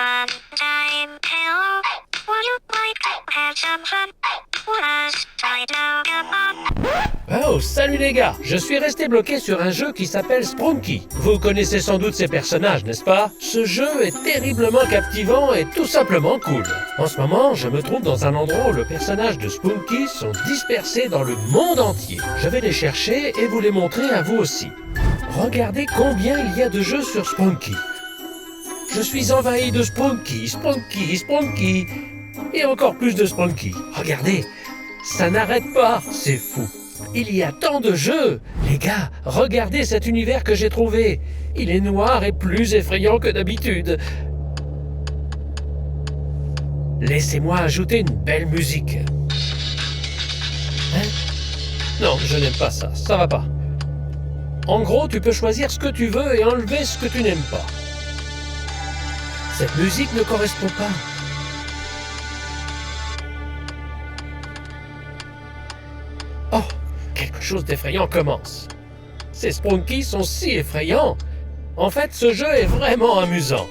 fun time. Hello, would you like to have some fun? Was I know, come on. Oh, salut les gars! Je suis resté bloqué sur un jeu qui s'appelle Sprunky. Vous connaissez sans doute ces personnages, n'est-ce pas? Ce jeu est terriblement captivant et tout simplement cool. En ce moment, je me trouve dans un endroit où le personnage de Sprunky sont dispersés dans le monde entier. Je vais les chercher et vous les montrer à vous aussi. Regardez combien il y a de jeux sur Sprunky. Je suis envahi de Sprunky, Sprunky, Sprunky. Et encore plus de Sprunky. Regardez, ça n'arrête pas, c'est fou. Il y a tant de jeux. Les gars, regardez cet univers que j'ai trouvé. Il est noir et plus effrayant que d'habitude. Laissez-moi ajouter une belle musique. Hein? Non, je n'aime pas ça, ça va pas. En gros, tu peux choisir ce que tu veux et enlever ce que tu n'aimes pas. Cette musique ne correspond pas. Oh, quelque chose d'effrayant commence. Ces Sprunky sont si effrayants. En fait, ce jeu est vraiment amusant.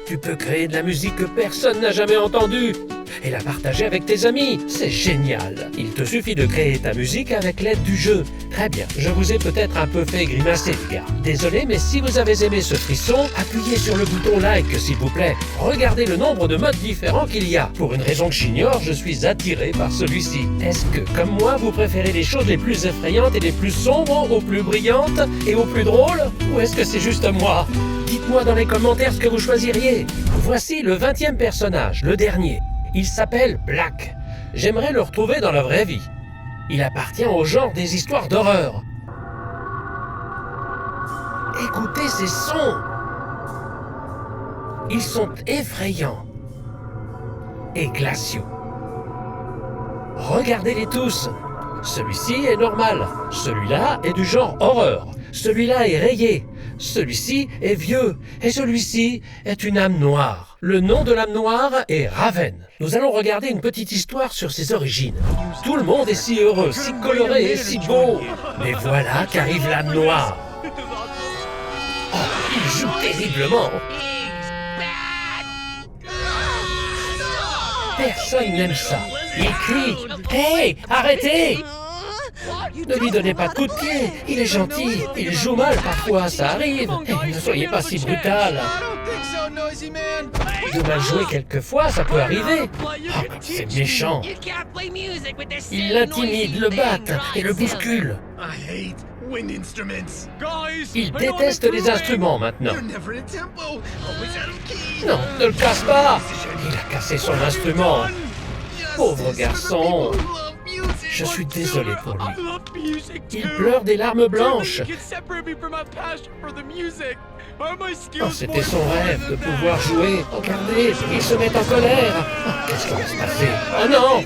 Tu peux créer de la musique que personne n'a jamais entendue et la partager avec tes amis. C'est génial. Il te suffit de créer ta musique avec l'aide du jeu. Très bien, je vous ai peut-être un peu fait grimacer, les gars. Désolé, mais si vous avez aimé ce frisson, appuyez sur le bouton like, s'il vous plaît. Regardez le nombre de modes différents qu'il y a. Pour une raison que j'ignore, je suis attiré par celui-ci. Est-ce que, comme moi, vous préférez les choses les plus effrayantes et les plus sombres aux plus brillantes et aux plus drôles? Ou est-ce que c'est juste moi? Dites-moi dans les commentaires ce que vous choisiriez. Voici le 20e personnage, le dernier. Il s'appelle Black. J'aimerais le retrouver dans la vraie vie. Il appartient au genre des histoires d'horreur. Écoutez ces sons. Ils sont effrayants et glaciaux. Regardez-les tous. Celui-ci est normal. Celui-là est du genre horreur. Celui-là est rayé. Celui-ci est vieux. Et celui-ci est une âme noire. Le nom de l'âme noire est Raven. Nous allons regarder une petite histoire sur ses origines. Tout le monde est si heureux, si coloré et si beau. Mais voilà qu'arrive l'âme noire. Oh, il joue terriblement. Personne n'aime ça. Il crie « Hey, arrêtez !» Ne lui donnez pas de coup de pied, il est gentil, il joue mal parfois, ça arrive. Et ne soyez pas si brutal. De mal jouer quelquefois, ça peut arriver. Oh, c'est méchant. Il l'intimide, le batte et le bouscule. Il déteste les instruments maintenant. Non, ne le casse pas. Il a cassé son instrument. Pauvre garçon. Je suis désolé pour lui. Il pleure des larmes blanches. Oh, c'était son rêve de pouvoir jouer. Regardez, il se met en colère. Oh, qu'est-ce qui va se passer? Oh non!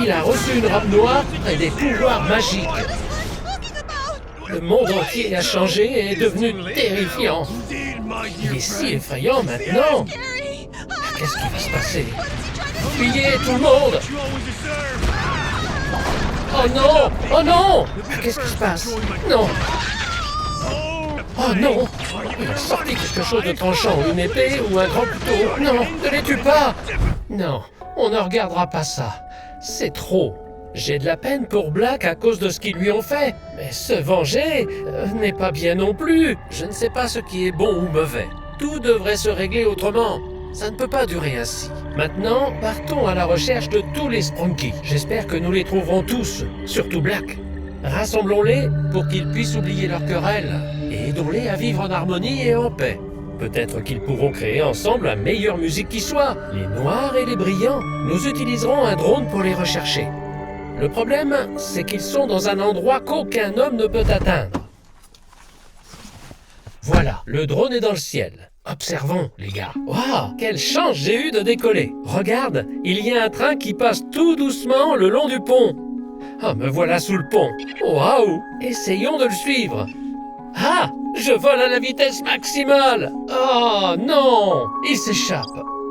Il a reçu une robe noire et des pouvoirs magiques. Le monde entier a changé et est devenu terrifiant. Il est si effrayant maintenant. Qu'est-ce qui va se passer? Fuyez tout le monde! Oh non! Oh non! Qu'est-ce qui se passe? Non! Oh non! Il a sorti quelque chose de tranchant, une épée ou un grand couteau. Non, ne les tue pas! Non, on ne regardera pas ça. C'est trop. J'ai de la peine pour Black à cause de ce qu'ils lui ont fait. Mais se venger n'est pas bien non plus. Je ne sais pas ce qui est bon ou mauvais. Tout devrait se régler autrement. Ça ne peut pas durer ainsi. Maintenant, partons à la recherche de tous les Sprunky. J'espère que nous les trouverons tous, surtout Black. Rassemblons-les pour qu'ils puissent oublier leur querelle et aidons-les à vivre en harmonie et en paix. Peut-être qu'ils pourront créer ensemble la meilleure musique qui soit, les noirs et les brillants. Nous utiliserons un drone pour les rechercher. Le problème, c'est qu'ils sont dans un endroit qu'aucun homme ne peut atteindre. Voilà, le drone est dans le ciel. Observons, les gars. Waouh, quelle chance j'ai eu de décoller. Regarde, il y a un train qui passe tout doucement le long du pont. Ah, me voilà sous le pont. Waouh, essayons de le suivre. Ah, je vole à la vitesse maximale. Oh non, il s'échappe.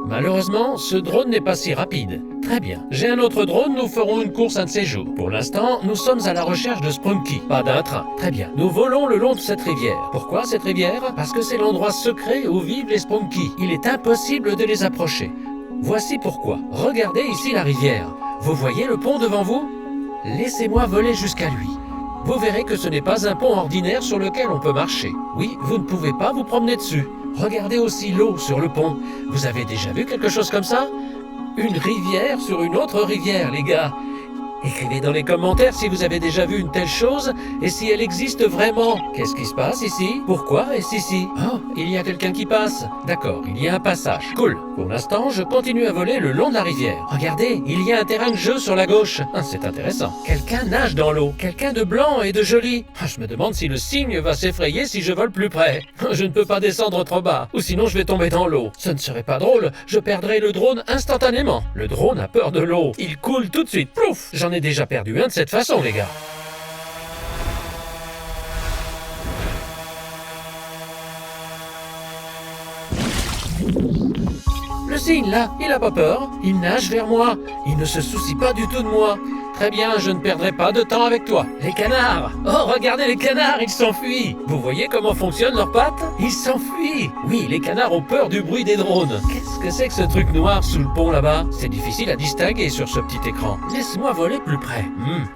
Malheureusement, ce drone n'est pas si rapide. Très bien. J'ai un autre drone, nous ferons une course un de ces jours. Pour l'instant, nous sommes à la recherche de Sprunky, pas d'un train. Très bien. Nous volons le long de cette rivière. Pourquoi cette rivière? Parce que c'est l'endroit secret où vivent les Sprunky. Il est impossible de les approcher. Voici pourquoi. Regardez ici la rivière. Vous voyez le pont devant vous? Laissez-moi voler jusqu'à lui. Vous verrez que ce n'est pas un pont ordinaire sur lequel on peut marcher. Oui, vous ne pouvez pas vous promener dessus. Regardez aussi l'eau sur le pont. Vous avez déjà vu quelque chose comme ça? Une rivière sur une autre rivière, les gars. Écrivez dans les commentaires si vous avez déjà vu une telle chose et si elle existe vraiment. Qu'est-ce qui se passe ici? Pourquoi est-ce ici? Oh, il y a quelqu'un qui passe. D'accord, il y a un passage. Cool. Pour l'instant, je continue à voler le long de la rivière. Regardez, il y a un terrain de jeu sur la gauche. Ah, c'est intéressant. Quelqu'un nage dans l'eau. Quelqu'un de blanc et de joli. Ah, je me demande si le cygne va s'effrayer si je vole plus près. Je ne peux pas descendre trop bas, ou sinon je vais tomber dans l'eau. Ce ne serait pas drôle, je perdrai le drone instantanément. Le drone a peur de l'eau. Il coule tout de suite. Plouf! J'en ai déjà perdu un de cette façon, les gars. Le cygne, là, il a pas peur. Il nage vers moi. Il ne se soucie pas du tout de moi. Très bien, je ne perdrai pas de temps avec toi. Les canards! Oh, regardez les canards, ils s'enfuient! Vous voyez comment fonctionnent leurs pattes? Ils s'enfuient! Oui, les canards ont peur du bruit des drones. Qu'est-ce que c'est que ce truc noir sous le pont là-bas? C'est difficile à distinguer sur ce petit écran. Laisse-moi voler plus près.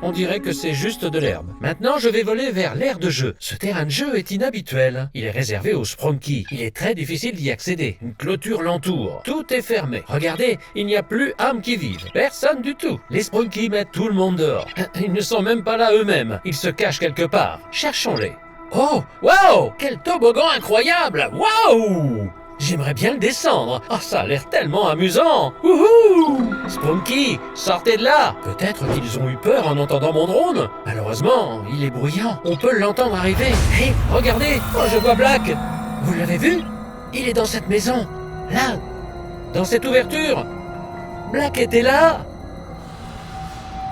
On dirait que c'est juste de l'herbe. Maintenant, je vais voler vers l'aire de jeu. Ce terrain de jeu est inhabituel. Il est réservé aux Sprunky. Il est très difficile d'y accéder. Une clôture l'entoure. Tout est fermé. Regardez, il n'y a plus âme qui vive. Personne du tout. Les Sprunky mettent tout le monde dehors. Ils ne sont même pas là eux-mêmes. Ils se cachent quelque part. Cherchons-les. Oh, wow! Quel toboggan incroyable! Wow! J'aimerais bien le descendre. Oh, ça a l'air tellement amusant. Wouhou! Sprunky, sortez de là! Peut-être qu'ils ont eu peur en entendant mon drone. Malheureusement, il est bruyant. On peut l'entendre arriver. Hé, regardez! Oh, je vois Black! Vous l'avez vu? Il est dans cette maison. Là! Dans cette ouverture! Black était là!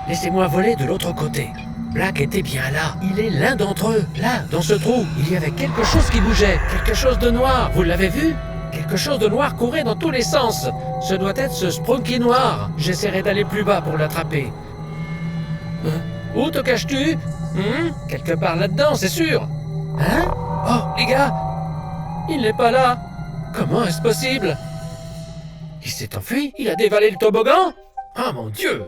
Laissez-moi voler de l'autre côté. Black était bien là. Il est l'un d'entre eux. Là, dans ce trou, il y avait quelque chose qui bougeait. Quelque chose de noir. Vous l'avez vu? Quelque chose de noir courait dans tous les sens. Ce doit être ce Sprunky noir. J'essaierai d'aller plus bas pour l'attraper. Où te caches-tu? Quelque part là-dedans, c'est sûr. Hein? Oh, les gars! Il n'est pas là. Comment est-ce possible? Il s'est enfui? Il a dévalé le toboggan? Ah, mon Dieu!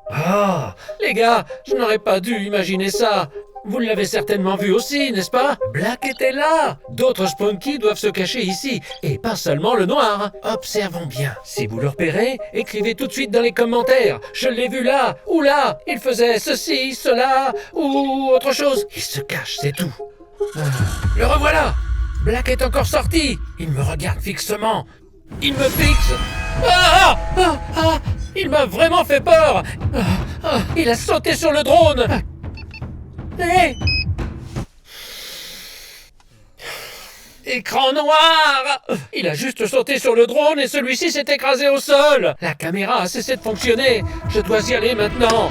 Ah, les gars, je n'aurais pas dû imaginer ça. Vous l'avez certainement vu aussi, n'est-ce pas? Black était là. D'autres Sprunky doivent se cacher ici, et pas seulement le noir. Observons bien. Si vous le repérez, écrivez tout de suite dans les commentaires. Je l'ai vu là, ou là. Il faisait ceci, cela, ou autre chose. Il se cache, c'est tout. Le revoilà. Black est encore sorti. Il me regarde fixement. Il me fixe. Il m'a vraiment fait peur. Il a sauté sur le drone. Hé! Écran noir! Il a juste sauté sur le drone et celui-ci s'est écrasé au sol. La caméra a cessé de fonctionner. Je dois y aller maintenant.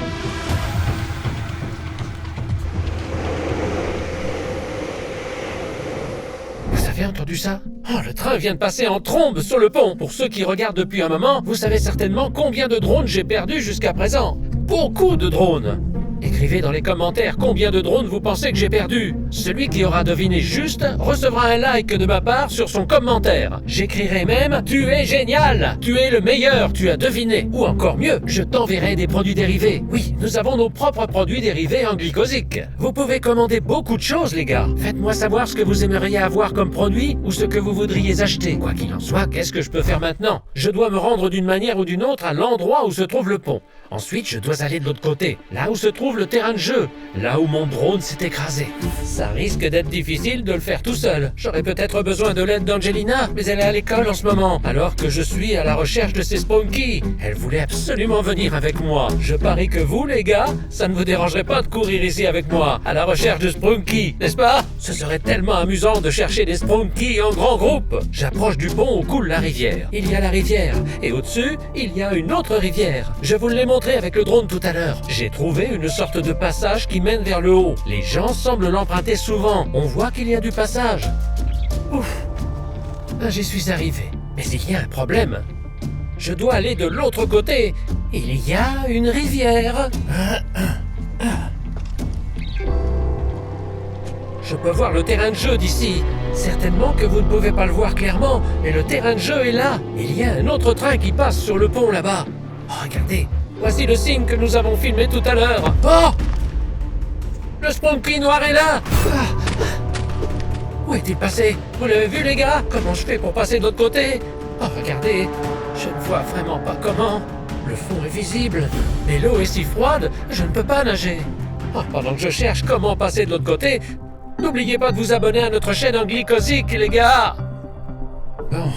Vous avez entendu ça? Oh, le train vient de passer en trombe sur le pont. Pour ceux qui regardent depuis un moment, vous savez certainement combien de drones j'ai perdu jusqu'à présent. Beaucoup de drones. Écrivez dans les commentaires combien de drones vous pensez que j'ai perdu. Celui qui aura deviné juste recevra un like de ma part sur son commentaire. J'écrirai même « Tu es génial !»« Tu es le meilleur, tu as deviné !» Ou encore mieux, je t'enverrai des produits dérivés. Oui, nous avons nos propres produits dérivés en glycosique. Vous pouvez commander beaucoup de choses, les gars. Faites-moi savoir ce que vous aimeriez avoir comme produit ou ce que vous voudriez acheter. Quoi qu'il en soit, qu'est-ce que je peux faire maintenant? Je dois me rendre d'une manière ou d'une autre à l'endroit où se trouve le pont. Ensuite, je dois aller de l'autre côté, là où se trouve le terrain de jeu, là où mon drone s'est écrasé. Ça risque d'être difficile de le faire tout seul. J'aurais peut-être besoin de l'aide d'Angelina, mais elle est à l'école en ce moment, alors que je suis à la recherche de ces Sprunky. Elle voulait absolument venir avec moi. Je parie que vous, les gars, ça ne vous dérangerait pas de courir ici avec moi, à la recherche de Sprunky, n'est-ce pas? Ce serait tellement amusant de chercher des Sprunky en grand groupe. J'approche du pont où coule la rivière. Il y a la rivière, et au-dessus, il y a une autre rivière. Je vous l'ai montré avec le drone tout à l'heure. J'ai trouvé une sorte de passage qui mène vers le haut. Les gens semblent l'emprunter souvent. On voit qu'il y a du passage. Ouf! J'y suis arrivé. Mais il y a un problème. Je dois aller de l'autre côté. Il y a une rivière. Je peux voir le terrain de jeu d'ici. Certainement que vous ne pouvez pas le voir clairement, mais le terrain de jeu est là. Il y a un autre train qui passe sur le pont là-bas. Oh, regardez, voici le signe que nous avons filmé tout à l'heure. Oh! Le Spunky noir est là! Où est-il passé? Vous l'avez vu, les gars? Comment je fais pour passer de l'autre côté? Oh, regardez, je ne vois vraiment pas comment. Le fond est visible, mais l'eau est si froide, je ne peux pas nager. Oh, pendant que je cherche comment passer de l'autre côté, n'oubliez pas de vous abonner à notre chaîne Anglicosique, les gars! Bon.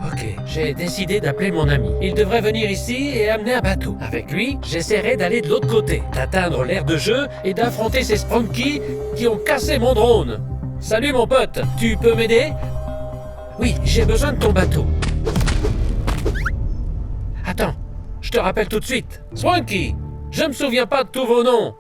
Ok, j'ai décidé d'appeler mon ami. Il devrait venir ici et amener un bateau. Avec lui, j'essaierai d'aller de l'autre côté, d'atteindre l'aire de jeu et d'affronter ces Spunky qui ont cassé mon drone. Salut mon pote, tu peux m'aider? Oui, j'ai besoin de ton bateau. Attends, je te rappelle tout de suite. Spunky, je me souviens pas de tous vos noms.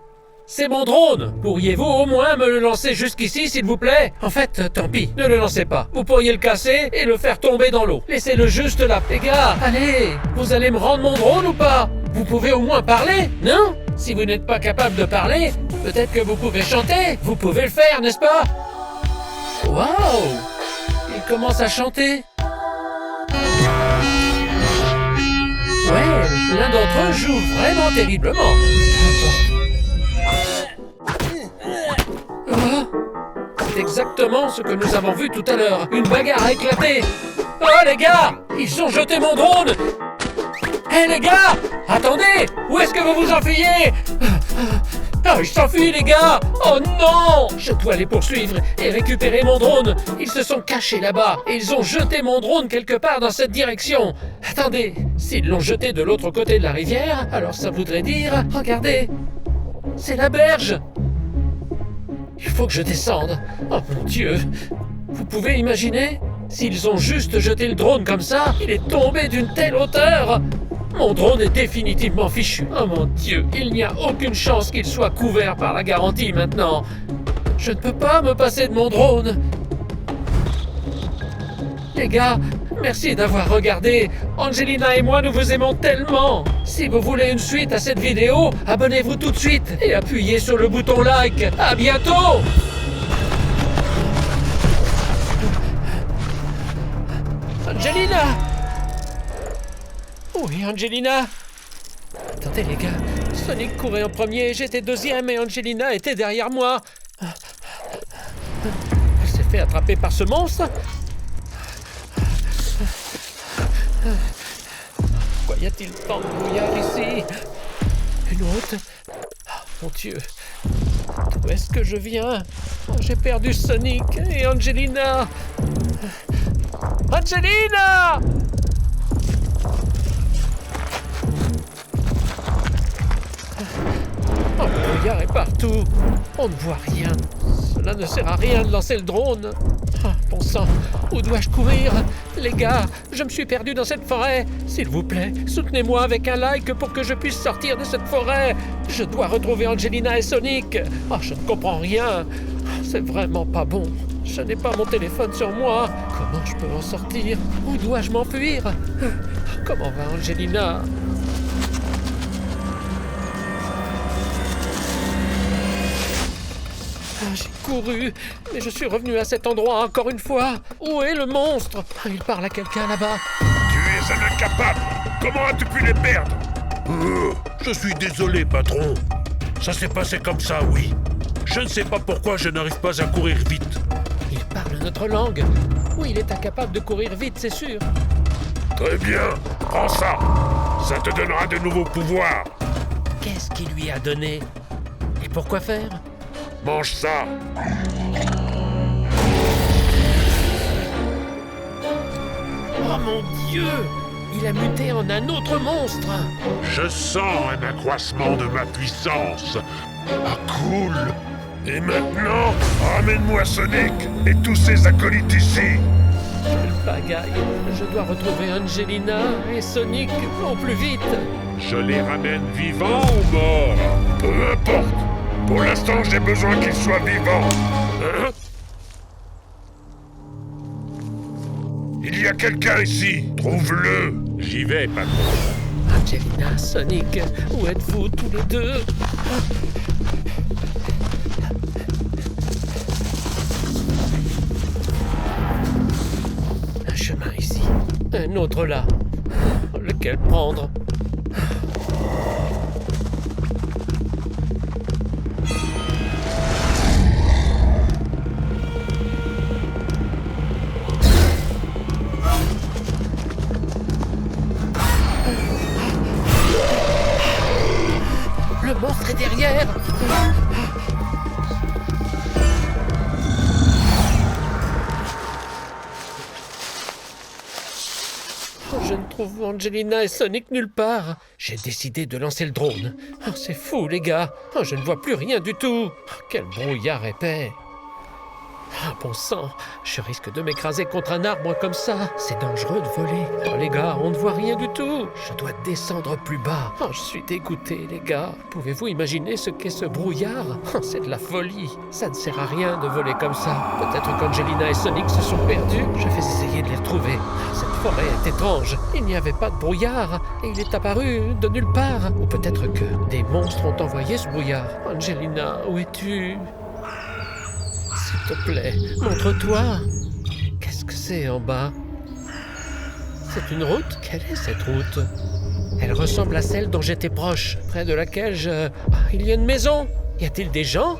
C'est mon drone. Pourriez-vous au moins me le lancer jusqu'ici, s'il vous plaît? En fait, tant pis, ne le lancez pas. Vous pourriez le casser et le faire tomber dans l'eau. Laissez-le juste là. Les gars, allez, vous allez me rendre mon drone ou pas? Vous pouvez au moins parler, non? Si vous n'êtes pas capable de parler, peut-être que vous pouvez chanter. Vous pouvez le faire, n'est-ce pas? Waouh! Il commence à chanter. Ouais, l'un d'entre eux joue vraiment terriblement. C'est exactement ce que nous avons vu tout à l'heure. Une bagarre a éclaté. Oh les gars, ils ont jeté mon drone. Hé les gars, attendez, où est-ce que vous vous enfuyez? Oh, ils s'enfuient les gars. Oh non, je dois les poursuivre et récupérer mon drone. Ils se sont cachés là-bas et ils ont jeté mon drone quelque part dans cette direction. Attendez, s'ils l'ont jeté de l'autre côté de la rivière, alors ça voudrait dire... Regardez, c'est la berge. Il faut que je descende. Oh mon Dieu. Vous pouvez imaginer? S'ils ont juste jeté le drone comme ça, il est tombé d'une telle hauteur. Mon drone est définitivement fichu. Oh mon Dieu, il n'y a aucune chance qu'il soit couvert par la garantie maintenant. Je ne peux pas me passer de mon drone. Les gars, merci d'avoir regardé. Angelina et moi, nous vous aimons tellement. Si vous voulez une suite à cette vidéo, abonnez-vous tout de suite et appuyez sur le bouton like. À bientôt! Angelina! Oui, Angelina? Attendez les gars, Sonic courait en premier, j'étais deuxième et Angelina était derrière moi. Elle s'est fait attraper par ce monstre? Pourquoi y a-t-il tant de brouillard ici? Une route? Oh, mon Dieu! D'où est-ce que je viens? Oh, j'ai perdu Sonic et Angelina! Angelina! Oh, le brouillard est partout. On ne voit rien. Cela ne sert à rien de lancer le drone. Ah, bon sang, où dois-je courir? Les gars, je me suis perdu dans cette forêt. S'il vous plaît, soutenez-moi avec un like pour que je puisse sortir de cette forêt. Je dois retrouver Angelina et Sonic. Oh, je ne comprends rien. C'est vraiment pas bon. Je n'ai pas mon téléphone sur moi. Comment je peux en sortir? Où dois-je m'enfuir? Comment va Angelina? J'ai couru, mais je suis revenu à cet endroit encore une fois. Où est le monstre? Il parle à quelqu'un là-bas. Tu es un incapable. Comment as-tu pu les perdre? Je suis désolé, patron. Ça s'est passé comme ça, oui. Je ne sais pas pourquoi je n'arrive pas à courir vite. Il parle notre langue. Oui, il est incapable de courir vite, c'est sûr. Très bien, prends ça. Ça te donnera de nouveaux pouvoirs. Qu'est-ce qu'il lui a donné? Et pourquoi faire? Mange ça. Oh mon Dieu! Il a muté en un autre monstre! Je sens un accroissement de ma puissance. Ah, cool. Et maintenant, ramène-moi Sonic et tous ses acolytes ici. Quelle pagaille! Je dois retrouver Angelina et Sonic au plus vite! Je les ramène vivants ou morts? Peu importe. Pour l'instant, j'ai besoin qu'ils soient vivants. Hein? Il y a a quelqu'un ici. Trouve-le. J'y vais, patron. Angelina, Sonic, où êtes-vous tous les deux? Un chemin ici, un autre là. Lequel prendre? Le monstre est derrière! Oh, je ne trouve Angelina et Sonic nulle part. J'ai décidé de lancer le drone. Oh, c'est fou, les gars. Oh, je ne vois plus rien du tout. Oh, quel brouillard épais. Ah, bon sang, je risque de m'écraser contre un arbre comme ça. C'est dangereux de voler. Oh, les gars, on ne voit rien du tout. Je dois descendre plus bas. Oh, je suis dégoûté, les gars. Pouvez-vous imaginer ce qu'est ce brouillard? Oh, c'est de la folie. Ça ne sert à rien de voler comme ça. Peut-être qu'Angelina et Sonic se sont perdus. Je vais essayer de les retrouver. Cette forêt est étrange. Il n'y avait pas de brouillard et il est apparu de nulle part. Ou peut-être que des monstres ont envoyé ce brouillard. Angelina, où es-tu? S'il te plaît, montre-toi. Qu'est-ce que c'est en bas? C'est une route? Quelle est cette route? Elle ressemble à celle dont j'étais proche, près de laquelle Ah, il y a une maison. Y a-t-il des gens?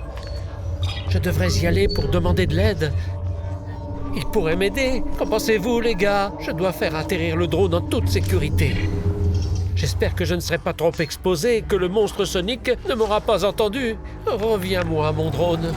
Je devrais y aller pour demander de l'aide. Ils pourraient m'aider. Qu'en pensez-vous, les gars? Je dois faire atterrir le drone en toute sécurité. J'espère que je ne serai pas trop exposé et que le monstre Sonic ne m'aura pas entendu. Reviens-moi, mon drone.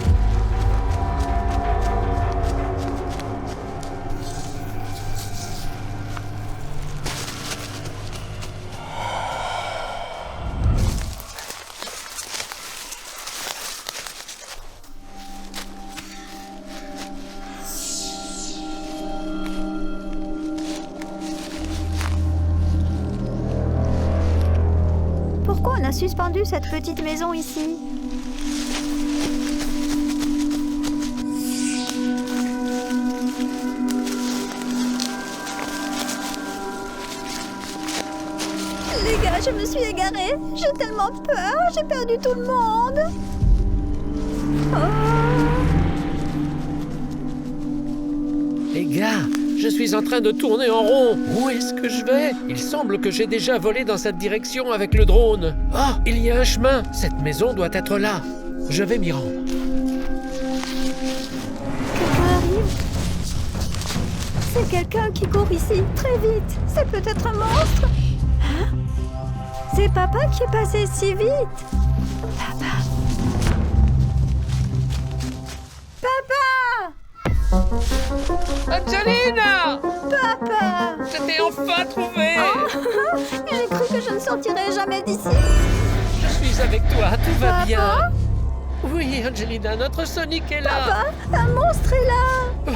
Pourquoi on a suspendu cette petite maison ici? Les gars, je me suis égarée. J'ai tellement peur. J'ai perdu tout le monde. Oh. Les gars, je suis en train de tourner en rond. Où est-ce que je vais? Il semble que j'ai déjà volé dans cette direction avec le drone. Ah, il y a un chemin. Cette maison doit être là. Je vais m'y rendre. Quelqu'un arrive. C'est quelqu'un qui court ici, très vite. C'est peut-être un monstre. Hein? C'est papa qui est passé si vite. Papa. Papa! Angelina! Papa! Je t'ai enfin trouvé! Oh, j'ai cru que je ne sortirais jamais d'ici. Je suis avec toi, tout va Papa? bien. Oui, Angelina, notre Sonic est là. Papa, un monstre est là. Oh,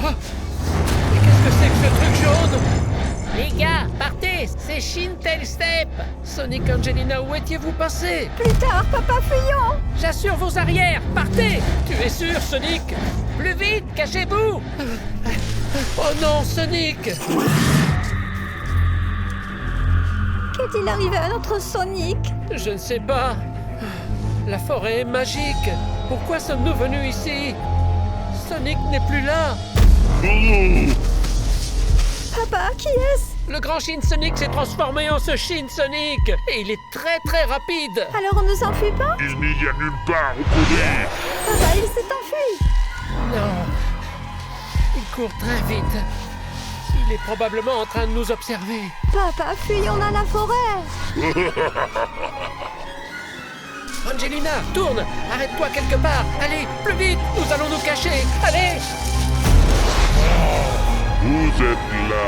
mais qu'est-ce que c'est que ce truc jaune? Les gars, partez, c'est Shin Tail Step. Sonic, Angelina, où étiez-vous passés? Plus tard, papa, fuyons. J'assure vos arrières, partez! Tu es sûr, Sonic? Plus vite, cachez-vous! Oh non, Sonic! Qu'est-il arrivé à notre Sonic? Je ne sais pas. La forêt est magique. Pourquoi sommes-nous venus ici? Sonic n'est plus là. Papa, qui est-ce? Le grand Shin Sonic s'est transformé en ce Shin Sonic. Et il est très très rapide. Alors on ne s'enfuit pas? Il n'y a nulle part où courir. Papa, il s'est enfui. Non. Il court très vite. Il est probablement en train de nous observer. Papa, fuyons dans la forêt. Angelina, tourne! Arrête-toi quelque part! Allez, plus vite! Nous allons nous cacher! Allez! Vous êtes là.